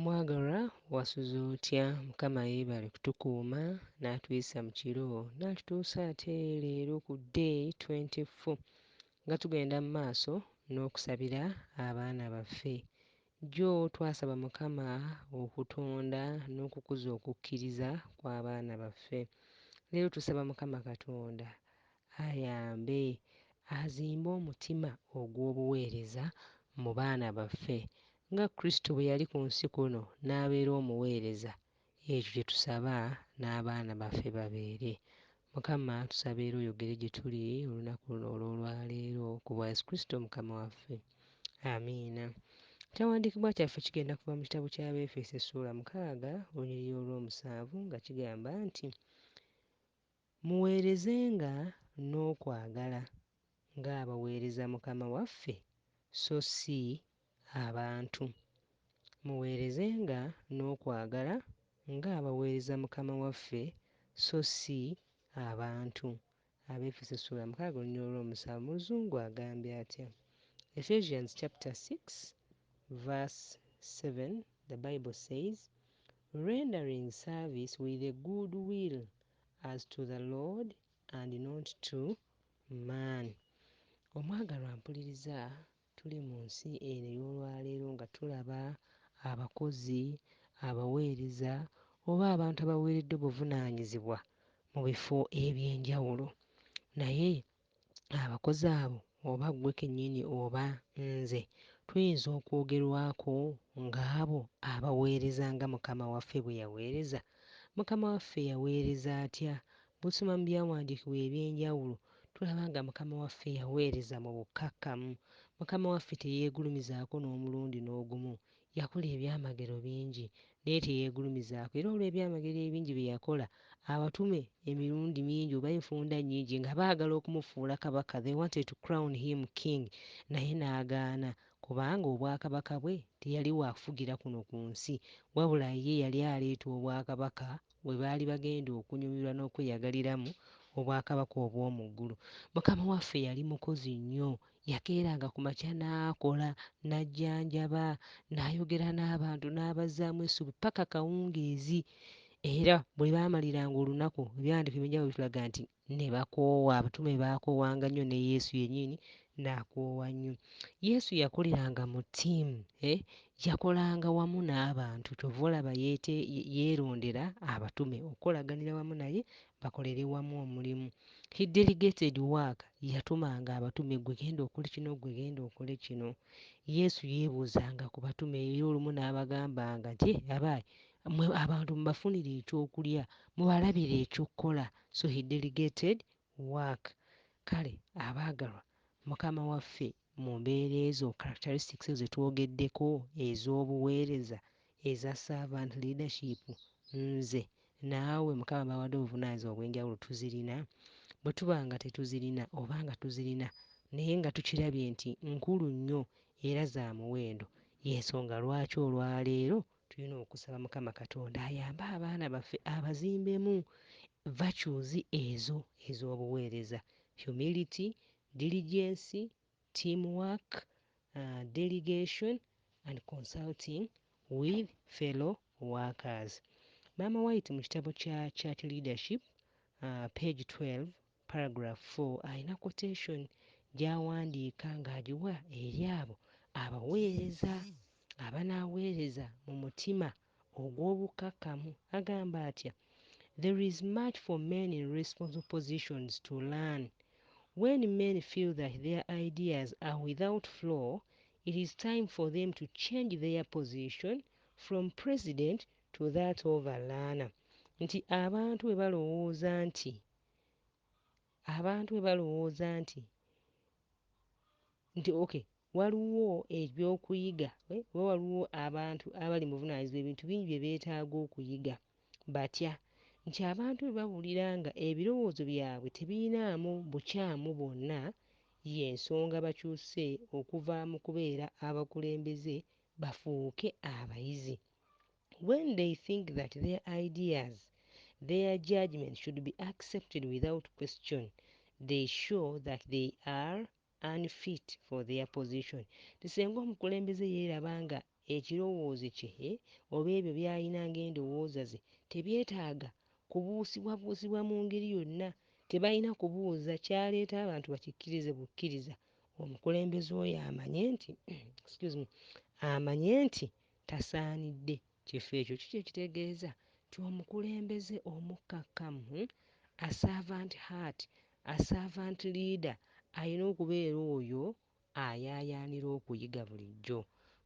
Omwagalwa wasuze otya? Mukama yeebale kutukuuma n'atuyisa mu kiro n'atutuusa ate leero ku day 24 nga tugenda mu maaso n'okusabira abaana baffe. Jjo twasaba Mukama okutonda n'okukuza okukkiriza kw'abaana baffe. Leero tusaba Mukama Katonda ayambe azimbe omutima ogw'obuweereza mu baana baffe. Nga Kristo bwe yali ku nsi kuno n'abeera omuweereza, ekyo kye tusaba n'abaana baffe babeere. Mukama tusaba era oyogere gye tuli olunaku luno olw'olwaleero ku bwa Yesu Kristo Mukama waffe. Amiina. Ekyawandiikibwa kyaffe kigenda kuva mu kitabo ky'Abeefeso essuula 6 olunyiriri olw'omusanvu nga kigamba nti muweerezenga n'okwagala ng'abaweereza Mukama waffe so si abantu. Muweerezenga n'okwagala ng'abaweereza Mukama waffe so si abantu. Abeefeso essuula 6 olunyiriri olw'omusanvu. Mu Luzungu agambye atya? Ephesians chapter 6 verse 7, the Bible says, rendering service with a good will as to the Lord and not to man. Omwagalwa mpuliriza, tuli mu nsi eno ey'olwaleero nga tulaba abakozi, abaweereza oba abantu abaweereddwa obuvunaanyizibwa mu bifo eby'enjawulo. Naye abakozi abo oba ggwe kennyini oba nze tuyinza okwogerwako ng'abo abaweereza nga Mukama waffe bwe yaweereza. Mukama waffe yaweereza atya? Bw'osoma mu byawandiikibwa eby'enjawulo tulaba nga Mukama waffe yaweereza mu bukkakkamu. Mukama waffe teyeegulumizaako n'omulundi n'ogumu. Yakola ebyamagero bingi naye teyeegulumizaako. Era olw'ebyamagero ebingi bye yakola, abatume emirundi mingi oba enfunda nnyingi nga baagala okumufuula kabaka, they wanted to crown him king, naye n'agaana kubanga obwakabaka bwe teyali waafugira kuno ku nsi, wabula ye yali aleeta obwakabaka bwe baali bagenda okunyumirwa n'okweyagaliramu obwakabaka obw'omu ggulu. Mukama waffe yali mukozi nnyo, yakeeranga ku makya n'akola, n'ajjanjaba, n'ayogera n'abantu n'abazzaamu essuubi paka kawungeezi. Era bwe baamaliranga olunaku ebyawandiikibwa eby'enjawulo bitulaga nti ne bakoowa, abatume baakoowanga nnyo ne Yesu yennyini n'akoowa nnyo. Yesu yakoleranga mu ttiimu, yakolanga wamu n'abantu. Kyova olaba yeerondera abatume okukolaganira wamu naye bakolere wamu omulimu. He delegated work. Yatumanga abatume, gwe genda okole kino, gwe genda okole kino. Yesu yeebuuzanga ku batume era olumu n'abagambanga nti abaayi mmwe abantu mubafunire ekyokulya, mubalabire ekyokukola. So he delegated work. Kale abaagalwa, Mukama waffe mu mbeera ezo characteristics ezo twogeddeko ez'obuweereza, eza servant leadership, nze naawe Mukama bawadde obuvunaanyizibwa obw'enjawulo tuzirina? Bwe tuba nga tetuzirina oba nga tuzirina naye nga tukirabye nti nkulu nnyo era za muwendo, y'ensonga lwaki olwaleero tulina okusaba Mukama Katonda ayambe abaana baffe abazimbemu virtues ezo ez'obuweereza: humility, diligence, teamwork, delegation and consulting with fellow workers. Maama White mu kitabo kya Church Leadership, page 12, paragraph 4, alina quotation gy'awandiika ng'agiwa eri abo abaweereza, abanaaweereza mu mutima ogw'obukkakkamu. Agamba atya: there is much for men in responsible positions to learn. When men feel that their ideas are without flaw, it is time for them to change their position from president to that of a learner. Nti abantu bwe balowooza nti okay, waliwo ebyokuyiga, waliwo abantu abali mu buvunaanyizibwa ebintu bingi bye beetaaga okuyiga, batya nti abantu bwe bawulira nga ebirowoozo byabwe tebiyinaamu bukyamu bwonna, y'ensonga bakyuse okuva mu kubeera abakulembeze bafuuke abayizi. When they think that their ideas, their judgment should be accepted without question, they show that they are unfit for their position. Tisenga omukulembeze yeeraba nga ekirowoozo kye oba ebyo by'alina ng'endowooza ze tebyetaaga kubuusibwabuusibwa mu ngeri yonna. Tebalina kubuuza kyaleeta abantu bakikkirize bukkiriza. Omukulembeze oyo amanye nti excuse me, amanye nti tasaanidde. Kifo ekyo kiki ekitegeeza ti omukulembeze omukkakkamu, a servant heart, a servant leader alina okubeera oyo ayaayaanira okuyiga bulijjo.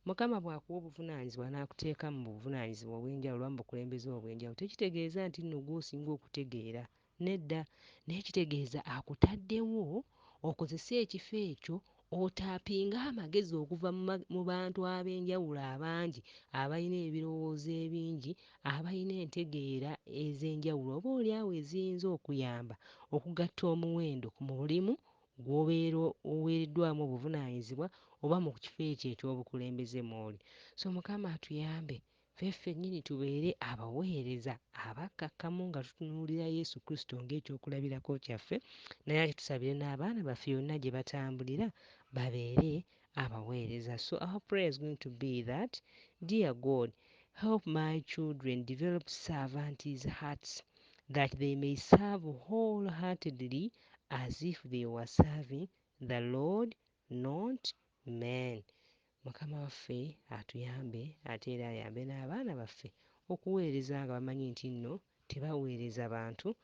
Mukama bw'akuwa obuvunaanyizibwa n'akuteeka mu buvunaanyizibwa obw'enjawulo oba mu bukulembeze obw'enjawulo tekitegeeza nti nno gw'osinga okutegeera. Nedda, naye kitegeeza akutaddewo okozese ekifo ekyo otaapinga amagezi okuva mu bantu ab'enjawulo abangi abalina ebirowoozo ebingi, abalina entegeera ez'enjawulo oboolyawo eziyinza okuyamba okugatta omuwendo ku mulimu gw'obeera oweereddwamu obuvunaanyizibwa oba mu kifo ekyo eky'obukulembeze mw'oli. So Mukama atuyambe ffe ffennyini tubeere abaweereza abakkakkamu nga tutunuulira Yesu Kristo ng'ekyokulabirako kyaffe, naye ate tusabire n'abaana baffe yonna gye batambulira babeere abaweereza. So our prayer is going to be that, Dear God, help my children develop servants' hearts, that they may serve wholeheartedly as if they were serving the Lord, not men. Mukama waffe atuyambe ate era ayambe n'abaana baffe okuweereza nga bamanyi nti nno tebaweereza bantu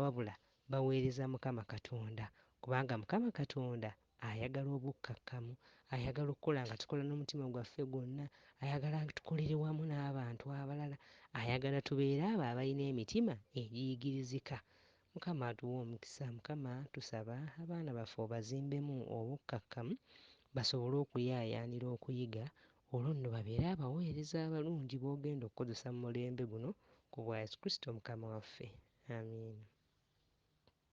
wabula baweereza Mukama Katonda, kubanga Mukama Katonda ayagala obukkakkamu, ayagala okukola nga tukola n'omutima gwaffe gwonna, ayagala tukolere wamu n'abantu abalala, ayagala tubeere abo abalina emitima egiyigirizika. Mukama atuwe omukisa. Mukama tusaba abaana baffe obazimbemu obukkakkamu basobole okuyaayaanira okuyiga, olwo nno babeere abaweereza abalungi b'ogenda okukozesa mu mulembe guno ku bwa Yesu Kristo Mukama waffe. Amiina.